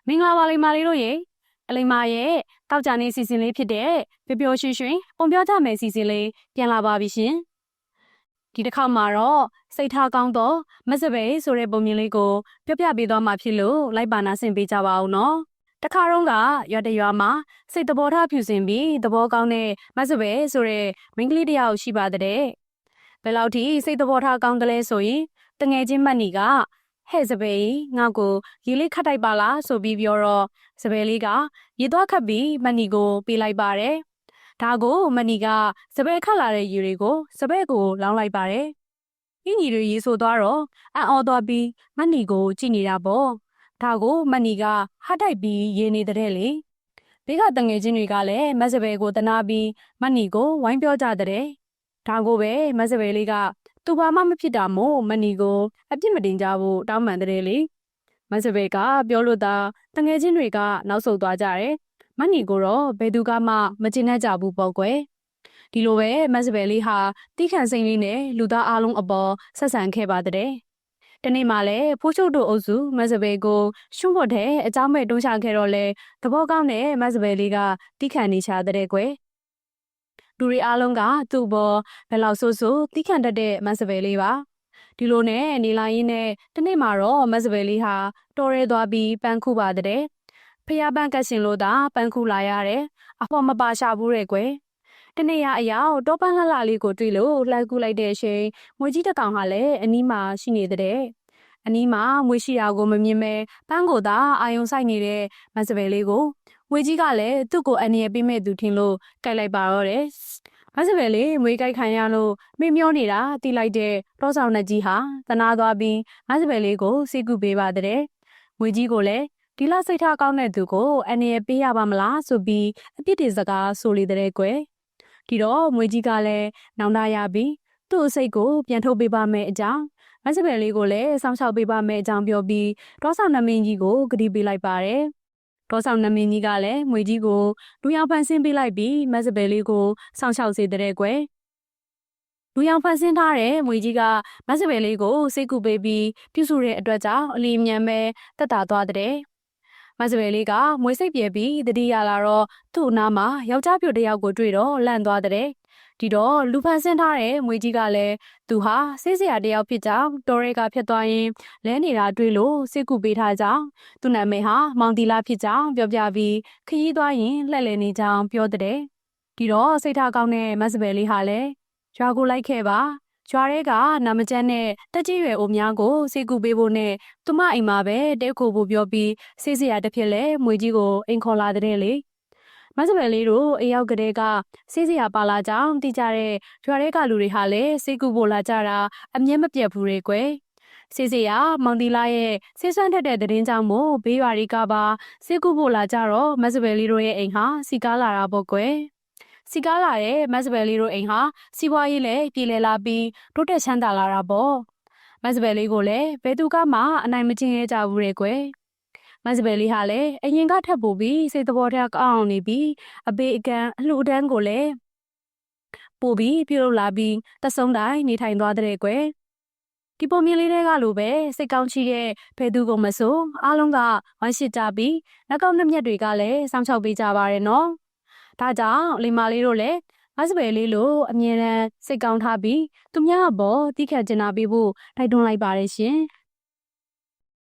မင်္ဂလာပါလိမ္မာလေးတို့ရေအလိမ္မာရဲ့တောက်ကြနေစီစဉ်လေးဖြစ်တဲ့ပျော်ပျော်ရွှင်ရွှင်ပုံပြောကြမယ်စီစဉ်လေးပြန်လာပါပြီရှင်ဒီတစ်ခါမှာတော့စိတ်ထားကောင်းသောမစပယ်ဆိုတဲ့ပုံမြင်လေးကိုပြောပြပေးသွားမှာဖြစ်လို့လိုက်ပါနာဆင်ပေးကြပါဦးနော်တခါတော့ကရွာတရွာမှာစိတ်သဘောထားဖြူစင်ပြီးသဘောကောင်းတဲ့မစပယ်ဆိုတဲ့မိန်းကလေးတစ်ယောက်ရှိပါတဲ့ဘယ်လောက်ထိစိတ်သဘောထားကောင်းတယ်လဲဆိုရင်တငယ်ချင်းမတ်နီကဟဲ့စပယ်ငါ့ကိုရေလေးခတ်တိုက်ပါလားဆိုပြီးပြောတော့စပယ်လေးကရေသွားခတ်ပြီးမတ်နီကိုပေးလိုက်ပါတယ်။ဒါကိုမတ်နီကစပယ်ခတ်လာတဲ့ရေတွေကိုစပယ်ကိုလောင်းလိုက်ပါတယ်။အင်းကြီးတွေရေဆိုသွားတော့အံ့ဩသွားပြီးမတ်နီကိုကြည့်နေတာပေါ့။ဒါကိုမတ်နီကဟတ်တိုက်ပြီးရေနေတဲ့လေ။ဘေးကတငယ်ချင်းတွေကလည်းမတ်စပယ်ကိုတနာပြီးမတ်နီကိုဝိုင်းပြောကြတဲ့။ဒါကိုပဲမတ်စပယ်လေးကသူဘာမှမဖြစ်တာမို့မနီကိုအပြစ်မတင်ကြဘူးတောင်းပန်တဲ့လေမစပယ်ကပြောလို့သာတငယ်ချင်းတွေကနောက်ဆုတ်သွားကြတယ်မနီကိုတော့ဘယ်သူကမှမကျင်တတ်ကြဘူးပေါ့ကွယ်ဒီလိုပဲမစပယ်လေးဟာတီးခန့်စိမ့်လေးနဲ့လူသားအလုံးအပေါ်ဆက်ဆံခဲ့ပါတဲ့တနေ့မှလည်းဖိုးချုပ်တို့အုပ်စုမစပယ်ကိုရှုံးဖို့တဲ့အเจ้าမဲ့တွန်းချခဲ့တော့လေသဘောကောင်းတဲ့မစပယ်လေးကတီးခန့်နေချတဲ့ကွယ်လူတွေအားလုံးကသူ့ဘောဘယ်လောက်ဆိုးဆိုးတီးခန့်တတ်တဲ့မစပယ်လေးပါဒီလိုနဲ့နေလာရင်းနဲ့တနေ့မှာတော့မစပယ်လေးဟာတော်ရဲသွားပြီးပန်းခုပါတဲ့ဖျားပန်းကတ်ရှင်လို့သာပန်းခုလာရတယ်အဖော်မပါရှာဘူးတဲ့ကွယ်တနေ့ရအရောက်တောပန်းလှလှလေးကိုတွေ့လို့လှမ်းကူလိုက်တဲ့အချိန်မွေကြီးတစ်ကောင်ဟာလည်းအနီးမှာရှိနေတဲ့အနီးမှာမွေရှိတာကိုမမြင်ပဲပန်းကိုသာအာယုံဆိုင်နေတဲ့မစပယ်လေးကိုမွေကြီးကလည်းသူ့ကိုအန်ရပေးမဲ့သူထင်လို့ကြိုက်လိုက်ပါတော့တယ်မစပယ်လေးမွေးကြိုက်ခံရလို့မေ့မျောနေတာတီးလိုက်တဲ့တောဆောင်နှကြီးဟာတနာသွားပြီးမစပယ်လေးကိုစိတ်ကူပေးပါတဲ့မွေကြီးကိုလည်းဒီလောက်စိတ်ထားကောင်းတဲ့သူကိုအန်ရပေးရပါမလားဆိုပြီးအပြစ်တင်စကားဆိုလေတဲ့ကွယ်ဒီတော့မွေကြီးကလည်းနောင်တရပြီးသူ့စိတ်ကိုပြန်ထုတ်ပေးပါမယ်အကြောင်းမစပယ်လေးကိုလည်းစောင့်ရှောက်ပေးပါမယ်အကြောင်းပြောပြီးတောဆောင်နှမင်းကြီးကိုဂတိပေးလိုက်ပါတယ်တောဆောင်နှမင်းကြီးကလည်းမွေကြီးကိုလူရောင်ဖန်ဆင်းပေးလိုက်ပြီးမစပယ်လေးကိုစောင့်ရှောက်စေတဲ့ကွယ်လူရောင်ဖန်ဆင်းထားတဲ့မွေကြီးကမစပယ်လေးကိုစိတ်ကူပေးပြီးပြုစုတဲ့အတွက်ကြောင့်အလီမြန်ပဲတက်တာသွားတဲ့မစပယ်လေးကမွေစိတ်ပြေပြီးတတိယလာတော့သူ့အနားမှာယောက်ျားပြိုတယောက်ကိုတွေ့တော့လန့်သွားတဲ့ဒီတော့လူဖန်ဆင်းထားတဲ့မွေကြီးကလည်းသူဟာဆေးစရာတယောက်ဖြစ်ကြောင်းတော်ရဲကဖြစ်သွားရင်လဲနေတာတွေ့လို့စိတ်ကူပေးထားကြောင်းသူ့နာမည်ဟာမောင်တီလာဖြစ်ကြောင်းပြောပြပြီးခရီးသွားရင်လှည့်လည်နေကြောင်းပြောတဲ့ဒီတော့စိတ်ထားကောင်းတဲ့မစပယ်လေးဟာလည်းရွာကိုလိုက်ခဲ့ပါရွာရဲကနာမကျန်းတဲ့တက်ကြီးရွယ်အိုများကိုစိတ်ကူပေးဖို့နဲ့သူမအိမ်မှာပဲတဲခိုဖို့ပြောပြီးဆေးစရာတစ်ဖြစ်လဲမွေကြီးကိုအိမ်ခေါ်လာတဲ့လေမစပယ်လေးတို့အရောက်ကလေးကဆေးစရာပါလာကြောင်းသိကြတဲ့ရွာရဲကလူတွေဟာလည်းစိတ်ကူဖို့လာကြတာအမြဲမပြတ်ဘူးလေကွယ်ဆေးစရာမောင်တီလာရဲ့ဆေးဆွမ်းထက်တဲ့သတင်းကြောင့်မို့ဘေးရွာတွေကပါစိတ်ကူဖို့လာကြတော့မစပယ်လေးတို့ရဲ့အိမ်ဟာစီကားလာတာပေါ့ကွယ်စီကားလာတဲ့မစပယ်လေးတို့အိမ်ဟာစီးပွားရေးလည်းပြည်လဲလာပြီးတိုးတက်ချမ်းသာလာတာပေါ့မစပယ်လေးကိုလည်းဘယ်သူကမှအနိုင်မကျင့်ရကြဘူးတဲ့ကွယ်မစပယ်လေးဟာလည်းအရင်ကထပ်ပို့ပြီးစိတ်သဘောထားကောင်းအောင်နေပြီးအပေအကံအလှူအတန်းကိုလည်းပို့ပြီးပြုလုပ်လာပြီးတဆုံတိုင်းနေထိုင်သွားတဲ့ကွယ်ဒီပုံမြင်လေးတွေကလိုပဲစိတ်ကောင်းချီတဲ့ဖဲသူကိုမဆိုအားလုံးကဝိုင်းရှိကြပြီးနောက်ကောက်နှစ်မြက်တွေကလည်းစောင့်ရှောက်ပေးကြပါရနော်ဒါကြောင့်လိမ္မာလေးတို့လည်းမစပယ်လေးလိုအမြဲတမ်းစိတ်ကောင်းထားပြီးသူများအပေါ်တိခတ်ကျင်နာပေးဖို့တိုက်တွန်းလိုက်ပါရရှင်